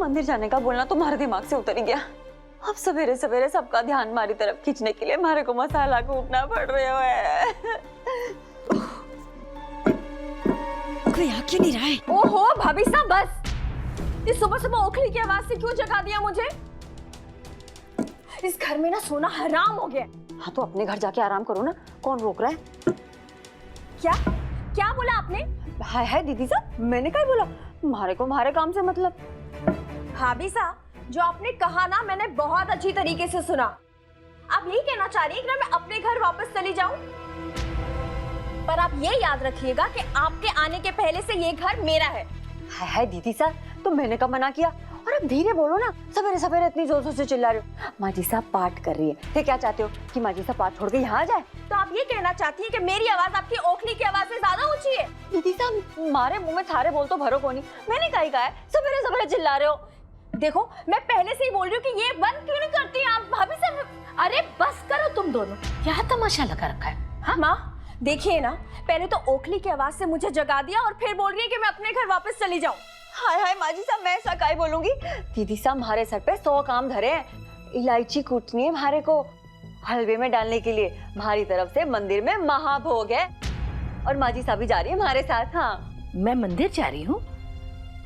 मंदिर जाने का बोलना तो हमारे दिमाग से उतर ही गया। अब सवेरे सवेरे सबका ध्यान हमारी तरफ खींचने के लिए हमारे को मसाला कूटना पड़ रहा है। कोई आ क्यों नहीं रहा है? ओहो भाभी साहब बस, इस सुबह सुबह ओखली की आवाज से क्यों जगा दिया मुझे? इस घर में ना सोना हराम हो गया। हाँ तो अपने घर जाके आराम करो ना, कौन रोक रहा है? क्या क्या बोला आपने? हाय हाय दीदी साहब, मैंने क्या बोला? हमारे को हमारे काम से मतलब। भाभी साहब जो आपने कहा ना मैंने बहुत अच्छी तरीके से सुना। आप यही कहना चाह रही हैं कि मैं अपने घर वापस चली जाऊं? पर आप ये याद रखिएगा कि आपके आने के पहले से ये घर मेरा है। हाय हाय दीदी साहब, तो मैंने कब मना किया? और अब धीरे बोलो ना, सवेरे सवेरे इतनी जोर से चिल्ला रहे हो। माँ जी साहब पाठ कर रही है, फिर क्या चाहते हो कि माँ जी साहब पाठ छोड़ के यहाँ आ जाए? तो आप ये कहना चाहती हैं कि मेरी आवाज आपकी ओखली की आवाज से ज्यादा ऊंची है? दीदी साहब हमारे मुंह में थारे बोल तो भरो को नहीं, मैंने कहा है सवेरे सवेरे चिल्ला रहे हो। देखो मैं पहले से ही बोल रही हूँ कि ये बंद क्यों नहीं करती आप भाभी साहब? अरे बस करो तुम दोनों, क्या तमाशा लगा रखा है? हाँ माँ देखिए ना, पहले तो ओखली की आवाज से मुझे जगा दिया और फिर बोल रही है कि मैं अपने घर वापस चली जाऊं। हाय हाय माँ जी साहब, मैं ऐसा काय बोलूंगी? दीदी साहब हमारे सर पे 100 काम धरे हैं। इलायची कूटनी है हमारे को हलवे में डालने के लिए, हमारी तरफ से मंदिर में महाभोग है और माँ जी साहब भी जा रही है हमारे साथ। हाँ मैं मंदिर जा रही हूँ,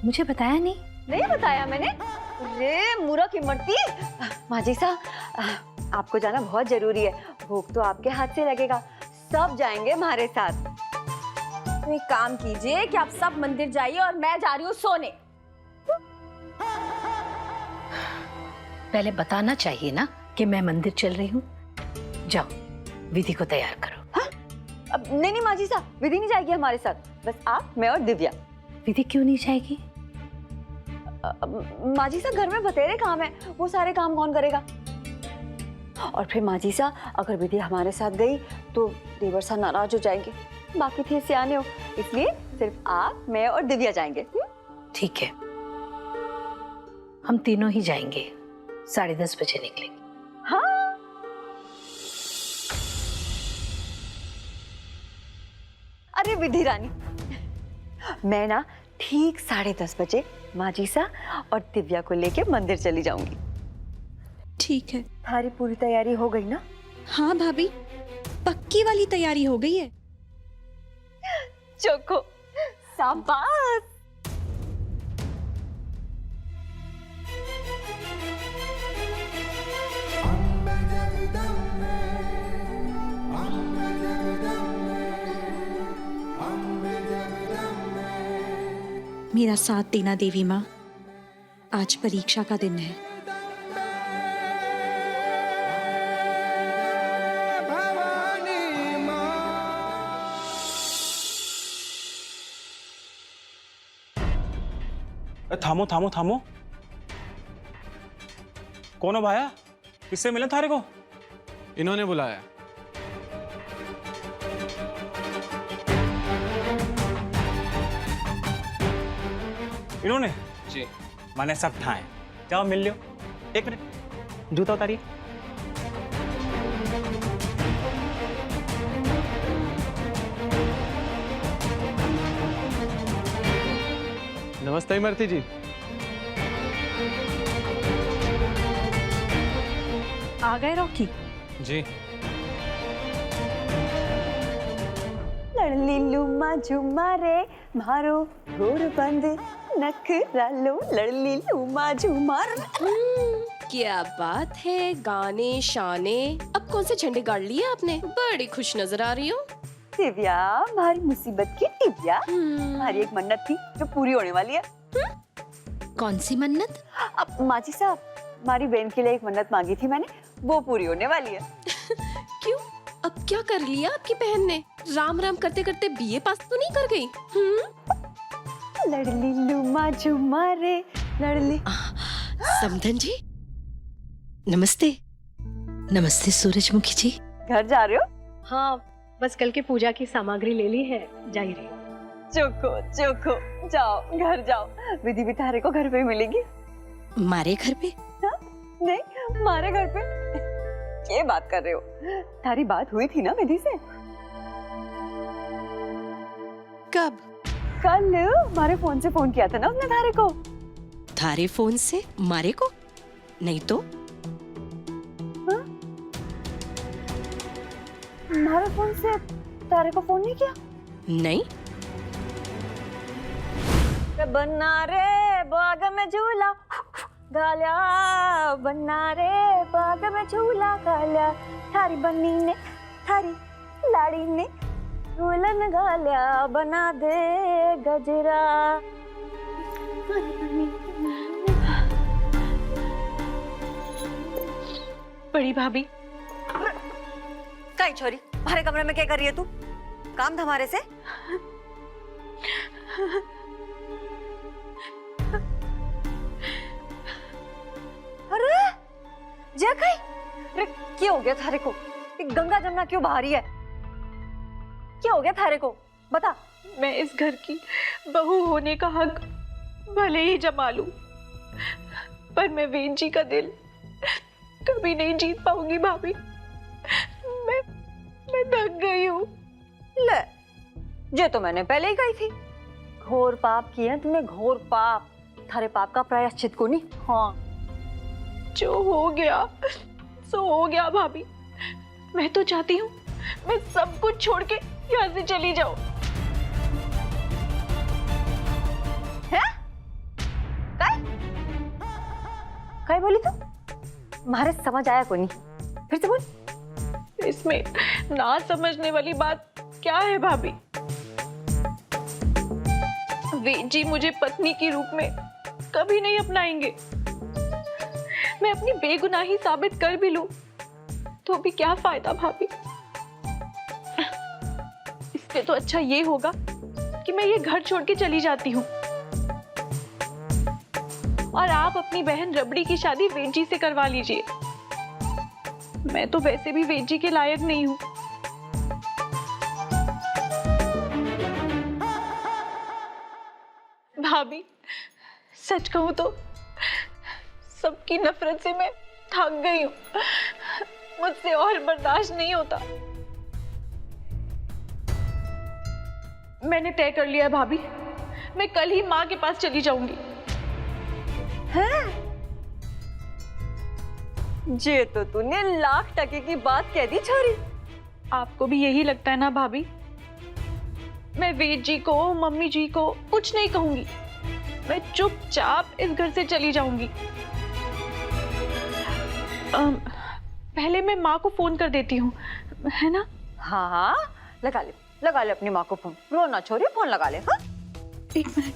मुझे बताया नहीं? नहीं बताया मैंने? अरे मूर्ख इमरती। माँ जी साहब आपको जाना बहुत जरूरी है, भोग तो आपके हाथ से लगेगा, सब जाएंगे हमारे साथ। तो एक काम कीजिए कि आप सब मंदिर जाइए और मैं जा रही हूँ सोने। पहले बताना चाहिए ना कि मैं मंदिर चल रही हूँ। जाओ विधि को तैयार करो। हाँ? अब नहीं माँ जी साहब, विधि नहीं जाएगी हमारे साथ, बस आप मैं और दिव्या। विधि क्यों नहीं जाएगी? माँ जी साहब घर में बतेरे काम है, वो सारे काम कौन करेगा? और फिर माँ जी साहब अगर विधि हमारे साथ गई तो देवर साहब नाराज हो जाएंगे, बाकी थे सियाने हो, इसलिए सिर्फ आप मैं और दिव्या जाएंगे। ठीक है, हम तीनों ही जाएंगे, 10:30 बजे निकलेंगे। हाँ अरे विधि रानी, मैं ना ठीक 10:30 बजे माँ जी साहब और दिव्या को लेके मंदिर चली जाऊंगी। ठीक है। तुम्हारी पूरी तैयारी हो गई ना? हाँ भाभी, पक्की वाली तैयारी हो गई है। चोको शाबाश। मेरा साथ देना देवी माँ, आज परीक्षा का दिन है। थामो थामो थामो, कौन हो भाया? किससे मिले थारे को? इन्होंने बुलाया। इन्होंने? जी। मैंने सब ठाए, जाओ मिल लियो। एक मिनट, जूता उतारिए। नमस्ते इमरती जी। आ गए रॉकी? जी। लड़लीलू माझुमा रे मारो गोर बंद नखरालो, लड़लीलू माझुमा। क्या बात है, गाने शाने, अब कौन से झंडे गाड़ लिए आपने? बड़ी खुश नजर आ रही हो। दिव्या हमारी मुसीबत की दिव्या, हमारी एक मन्नत थी जो पूरी होने वाली है। कौन सी मन्नत? अब माँ जी साहब हमारी बहन के लिए एक मन्नत मांगी थी मैंने, वो पूरी होने वाली है। क्यों, अब क्या कर लिया आपकी बहन ने? राम राम करते करते बीए पास तो नहीं कर गई? लड़लीलू माझुमा रे लड़ली। समधन जी नमस्ते। नमस्ते सूरजमुखी जी। घर जा रहे हो? हाँ, बस कल के पूजा की सामग्री ले ली है, जा ही रही। चोको चोको जाओ घर जाओ, विधि भी तारे को घर पे ही मिलेगी। मारे घर पे? हाँ? नहीं हमारे घर पे। ये बात कर रहे हो? तारी बात हुई थी ना विधि से? कब? कल हमारे फोन से फोन किया था ना उसने तारे को। थारे फोन से मारे को? नहीं तो हमारे फोन से तारे को फोन नहीं किया? नहीं। बन्ना रे बाग में झूला गालिया, बन्ना रे बाग में झूला गालिया, थारी बन्नी ने थारी लाड़ी ने झूलन गालिया, बना दे गजरा। बड़ी भाभी, कहीं छोरी, हमारे कमरे में क्या कर रही है तू? काम था हमारे से? अरे जय कहीं, अरे क्या हो गया थारे को? गंगा जमुना क्यों बहा रही है? क्या हो गया थारे को? बता। मैं इस घर की बहू होने का हक भले ही जमा लूं, पर मैं वेद जी का दिल कभी नहीं जीत पाऊंगी भाभी। मैं थक गई हूँ। ले, ये तो मैंने पहले ही कही थी। घोर पाप किए हैं तूने, घोर पाप। थारे पाप का प्रायश्चित को नहीं। हाँ, जो हो गया सो हो गया भाभी। मैं तो चाहती हूँ मैं सब कुछ छोड़ के यहाँ से चली जाऊं। क्या बोली तू? तुम्हारे समझ आया को नहीं? फिर से बोल। इसमें ना समझने वाली बात क्या है भाभी? वेद जी मुझे पत्नी के रूप में कभी नहीं अपनाएंगे। मैं अपनी बेगुनाही साबित कर भी लूं तो भी क्या फायदा भाभी? इससे तो अच्छा ये होगा कि मैं ये घर छोड़ के चली जाती हूँ और आप अपनी बहन रबड़ी की शादी वेद जी से करवा लीजिए। मैं तो वैसे भी वेद जी के लायक नहीं हूँ। भाभी, सच कहूँ तो सबकी नफरत से मैं थक गई हूँ। मुझसे और बर्दाश्त नहीं होता। मैंने तय कर लिया है भाभी, मैं कल ही माँ के पास चली जाऊंगी। जे तो तूने लाख टके की बात कह दी छोरी। आपको भी यही लगता है ना भाभी? मैं वेद जी को, मम्मी जी को कुछ नहीं कहूंगी। मैं चुपचाप इस घर से चली जाऊंगी। पहले मैं माँ को फोन कर देती हूँ, है ना? हाँ हाँ, लगा ले अपनी माँ को फोन। रो ना छोरी, फोन लगा ले। हाँ? एक मिनट।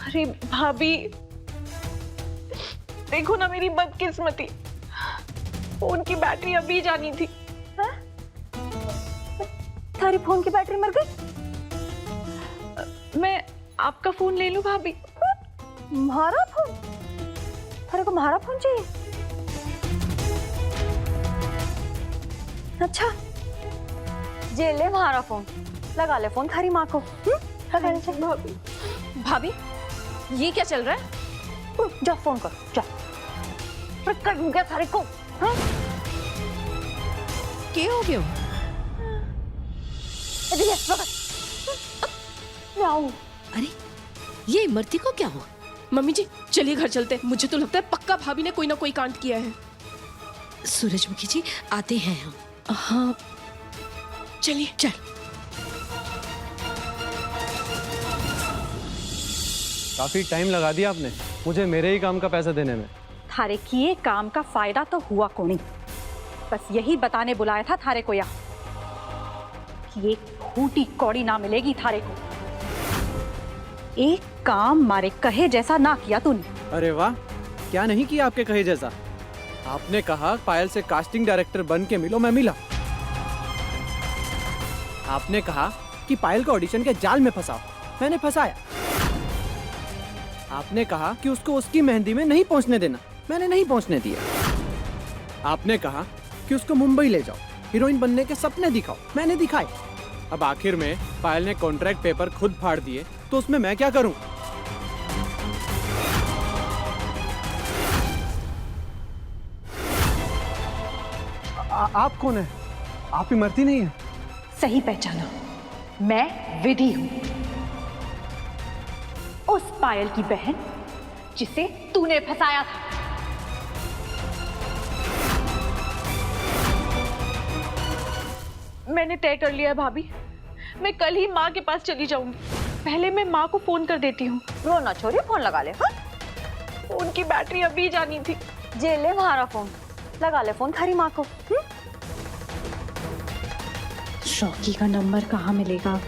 अरे भाभी, देखो ना मेरी बदकिस्मती, फोन की बैटरी अभी जानी थी। हाँ? थारी फोन की बैटरी मर गई? मैं आपका फोन ले लूं भाभी? तुम्हारा फोन? थारे को हमारा फोन चाहिए? अच्छा, जे ले हमारा फोन, लगा ले फोन थारी माँ को। लगा ले भाभी। भाभी, ये क्या चल रहा है? जा फोन कर, जा। कर गया थारे को। हाँ? क्या हो गया? अरे ये इमरती को क्या हुआ? मम्मी जी, चलिए घर चलते हैं। मुझे तो लगता है पक्का भाभी ने कोई ना कोई कांड किया है। सूरजमुखी जी, आते हैं हम। हाँ, चलिए। चल। काफी टाइम लगा दिया आपने मुझे मेरे ही काम का पैसा देने में। थारे किए काम का फायदा तो हुआ को नहीं। बस यही बताने बुलाया था थारे को यहाँ कि एक खूटी कौड़ी ना मिलेगी थारे को। एक काम मारे कहे जैसा ना किया तूने। अरे वाह, क्या नहीं किया आपके कहे जैसा। आपने कहा पायल से कास्टिंग डायरेक्टर बन के मिलो, मैं मिला। आपने कहा कि पायल को ऑडिशन के जाल में फंसाओ, मैंने फंसाया। आपने कहा कि उसको उसकी मेहंदी में नहीं पहुंचने देना, मैंने नहीं पहुंचने दिया। आपने कहा कि उसको मुंबई ले जाओ, हीरोइन बनने के सपने दिखाओ, मैंने दिखाए। अब आखिर में पायल ने कॉन्ट्रैक्ट पेपर खुद फाड़ दिए, तो उसमें मैं क्या करूं? आप कौन है? आप इमरती नहीं है? सही पहचाना, मैं विधि हूं। उस पायल की बहन जिसे तूने फंसाया था। मैंने तय कर लिया है भाभी, मैं कल ही माँ के पास चली जाऊंगी। पहले मैं माँ को फोन कर देती हूँ। रो ना छोरी, फोन लगा ले। हाँ? फोन की बैटरी अभी जानी थी। जेल ले हमारा फोन, लगा ले फोन थारी माँ को। शौकी का नंबर कहाँ मिलेगा?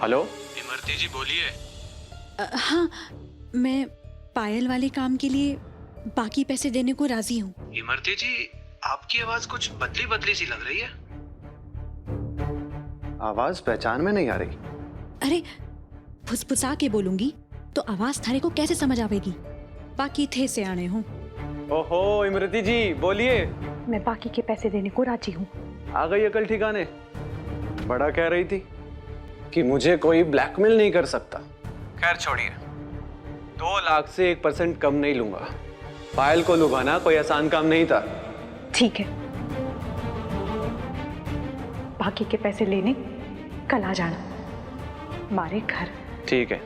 हेलो, इमरती जी बोलिए। हाँ, मैं पायल वाले काम के लिए बाकी पैसे देने को राजी हूँ। इमरती जी, आपकी आवाज कुछ बदली बदली सी लग रही है। आवाज पहचान में नहीं आ रही। अरे फुसफुसा के बोलूंगी तो आवाज थारे को कैसे समझ आवेगी? बाकी थे से आने हूँ। ओहो इमरती जी बोलिए। मैं बाकी के पैसे देने को राजी हूँ। आ गई अकल ठिकाने। बड़ा कह रही थी कि मुझे कोई ब्लैकमेल नहीं कर सकता। खैर छोड़िए, 2 लाख से 1% कम नहीं लूंगा। पायल को लुभाना कोई आसान काम नहीं था। ठीक है, बाकी के पैसे लेने कल आ जाना हमारे घर। ठीक है।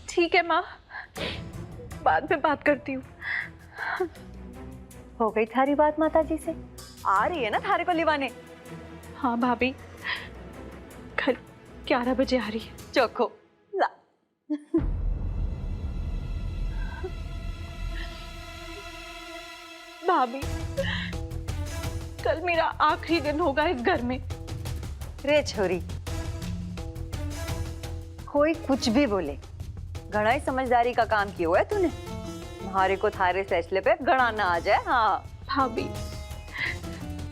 ठीक है माँ, बाद में बात करती हूँ। हो गई थारी बात माता जी से? आ रही है ना थारे को लिवाने? हाँ भाभी, कल 11 बजे आ रही है। चोखो ला। भाभी, कल मेरा आखिरी दिन होगा इस घर में। रे छोरी, कोई कुछ भी बोले, घना ही समझदारी का काम किया हुआ है तूने। हमारे को थारे फैसले पे गणा ना आ जाए। हाँ भाभी,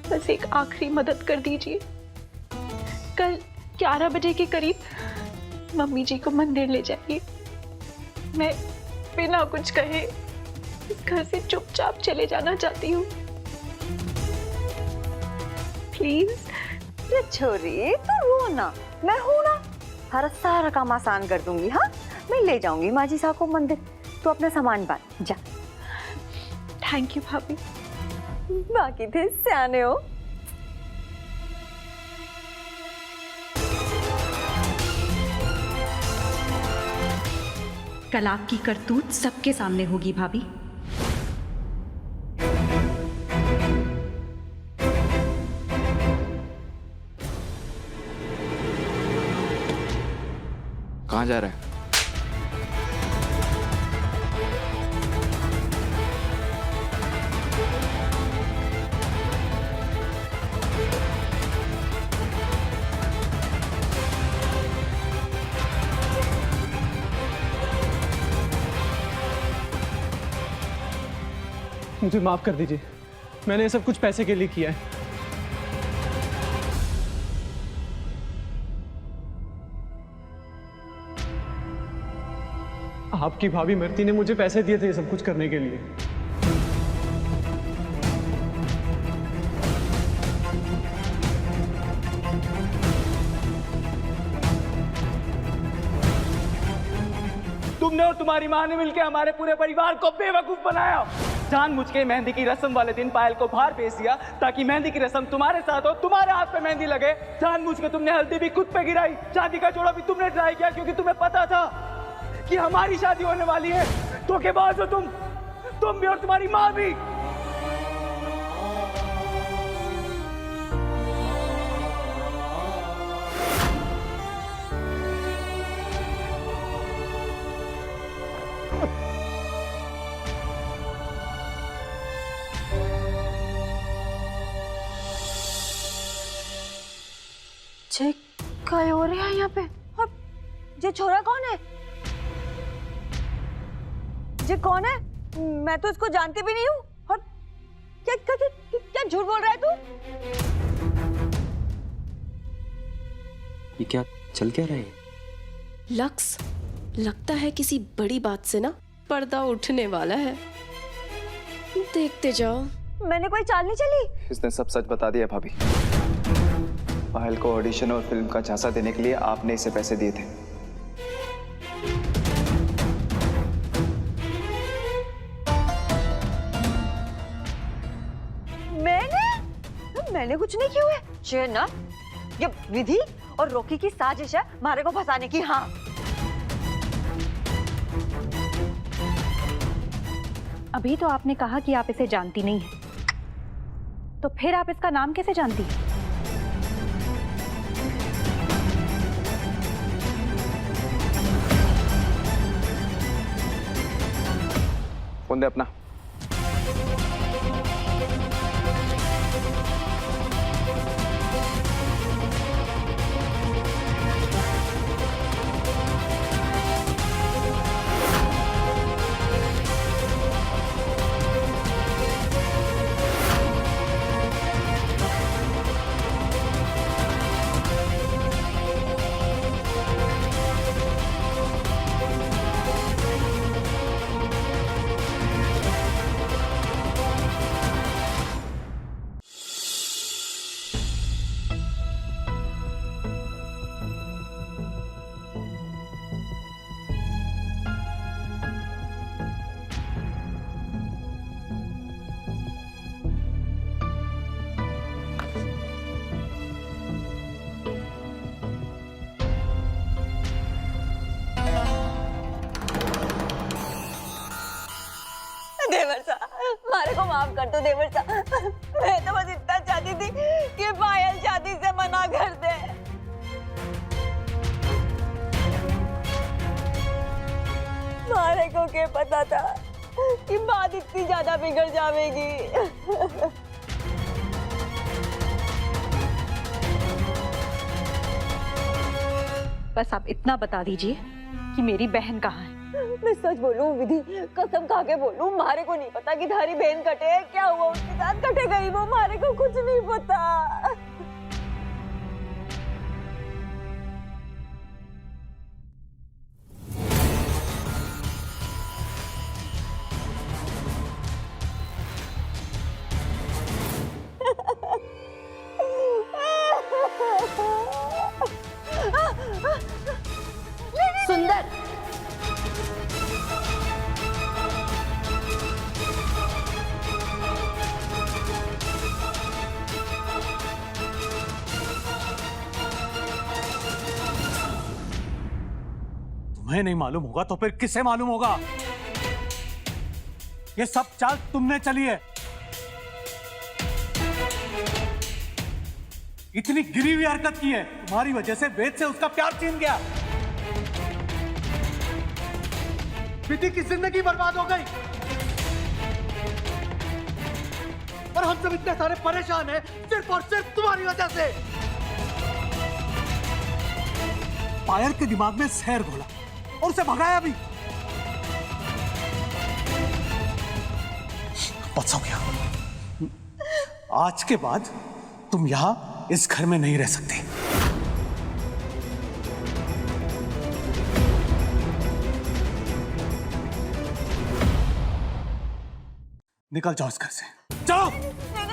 बस एक आखिरी मदद कर दीजिए। कल 11 बजे के करीब मम्मी जी को मंदिर ले जाइए। मैं बिना कुछ कहे इस घर से चुपचाप चले जाना चाहती हूँ। प्लीज। रे छोरी, तू रो ना, मैं हूं ना, हर सारा काम आसान कर दूंगी। हाँ, मैं ले जाऊंगी माँ जी साहब को मंदिर। तू अपना सामान बांध जा। थैंक यू भाभी। बाकी थे सियाने हो। कल आपकी करतूत सबके सामने होगी भाभी। कहाँ जा रहा है? मुझे माफ कर दीजिए, मैंने ये सब कुछ पैसे के लिए किया है। आपकी भाभी इमरती ने मुझे पैसे दिए थे ये सब कुछ करने के लिए। तुमने और तुम्हारी माँ ने मिलकर हमारे पूरे परिवार को बेवकूफ बनाया। जानबूझ के मेहंदी की रस्म वाले दिन पायल को बाहर भेज दिया ताकि मेहंदी की रस्म तुम्हारे साथ हो, तुम्हारे हाथ पे मेहंदी लगे। जानबूझ के तुमने हल्दी भी खुद पे गिराई, शादी का जोड़ा भी तुमने ट्राई किया क्योंकि तुम्हें पता था कि हमारी शादी होने वाली है। धोखेबाज हो तुम भी और तुम्हारी माँ भी। जे क्या हो रहा है यहाँ पे? और जे छोरा कौन है? जे कौन है? मैं तो इसको जानती भी नहीं हूँ। और क्या क्या क्या, क्या झूठ बोल रहा है तू? ये क्या चल क्या रहा है? लक्स, लगता है किसी बड़ी बात से ना पर्दा उठने वाला है, देखते जाओ। मैंने कोई चाल नहीं चली। इसने सब सच बता दिया भाभी। पायल को ऑडिशन और फिल्म का झांसा देने के लिए आपने इसे पैसे दिए थे। मैंने कुछ नहीं किया है ना। ये विधि और रॉकी की साजिश है मारे को फंसाने की। हाँ, अभी तो आपने कहा कि आप इसे जानती नहीं हैं, तो फिर आप इसका नाम कैसे जानती हैं? फोन दे अपना। देवर साहब, मारे को माफ कर दो देवर साहब। मैं तो बस इतना चाहती थी कि पायल शादी से मना कर दे। मारे को क्या पता था कि बात इतनी ज्यादा बिगड़ जाएगी। बस आप इतना बता दीजिए कि मेरी बहन कहाँ है। मैं सच बोलूं विधि, कसम खा के बोलूं, मारे को नहीं पता कि थारी बहन कटे। क्या हुआ उसके साथ, कटे गई वो, मारे को कुछ नहीं पता। सुंदर, तुम्हें नहीं मालूम होगा तो फिर किसे मालूम होगा? ये सब चाल तुमने चली है। इतनी गिरी हुई हरकत की है, तुम्हारी वजह से वेद से उसका प्यार छीन गया। विधि की जिंदगी बर्बाद हो गई और हम सब इतने सारे परेशान हैं सिर्फ और सिर्फ तुम्हारी वजह से। पायल के दिमाग में जहर घोला और उसे भगाया भी। बस हो गया। आज के बाद तुम यहां इस घर में नहीं रह सकते। निकल जाओ इस घर से, चलो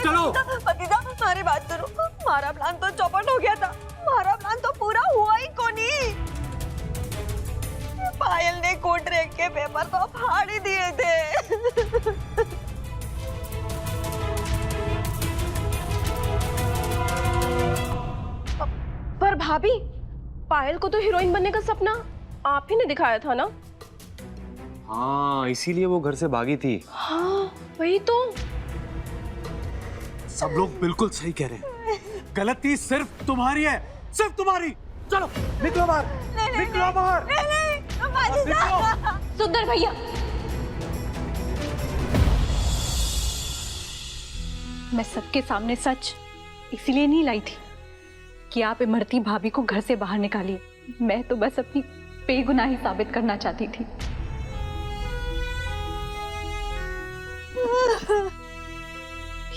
चलो। पतिदा, हमारी बात सुनो। हमारा प्लान तो चौपट हो गया था। हमारा प्लान तो पूरा हुआ ही को नहीं। पायल ने कोर्ट रैंक के पेपर तो फाड़ ही दिए थे। पर भाभी, पायल को तो हीरोइन बनने का सपना आप ही ने दिखाया था ना? हाँ, इसीलिए वो घर से भागी थी। हाँ, वही तो। सब लोग बिल्कुल सही कह रहे हैं। गलती सिर्फ तुम्हारी है, सिर्फ तुम्हारी। चलो निकलो बाहर, निकलो बाहर। सुंदर भैया, मैं सबके सामने सच इसीलिए नहीं लाई थी कि आप इमरती भाभी को घर से बाहर निकालिए। मैं तो बस अपनी बेगुनाही साबित करना चाहती थी।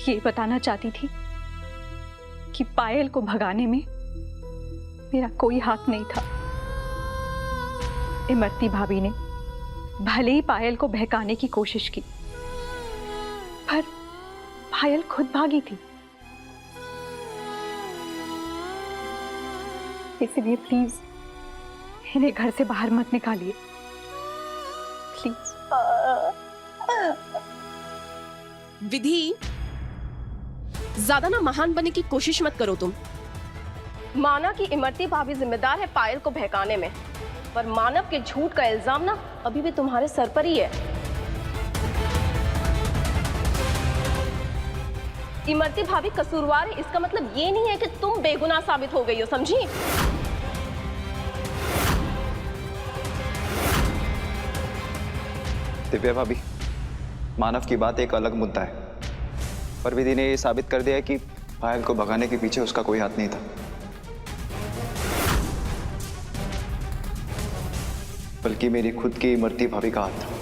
ये बताना चाहती थी कि पायल को भगाने में मेरा कोई हाथ नहीं था। इमरती भाभी ने भले ही पायल को बहकाने की कोशिश की, पर पायल खुद भागी थी। इसलिए प्लीज इन्हें घर से बाहर मत निकालिए, प्लीज। विधि, ज्यादा ना महान बनने की कोशिश मत करो तुम। माना कि इमरती भाभी जिम्मेदार है पायल को बहकाने में, पर मानव के झूठ का इल्जाम ना अभी भी तुम्हारे सर पर ही है। इमरती भाभी कसूरवार है, इसका मतलब ये नहीं है कि तुम बेगुनाह साबित हो गई हो, समझी? दिव्या भाभी, मानव की बात एक अलग मुद्दा है, पर विधि ने ये साबित कर दिया है कि पायल को भगाने के पीछे उसका कोई हाथ नहीं था, बल्कि मेरी खुद की इमरती भाभी का हाथ था।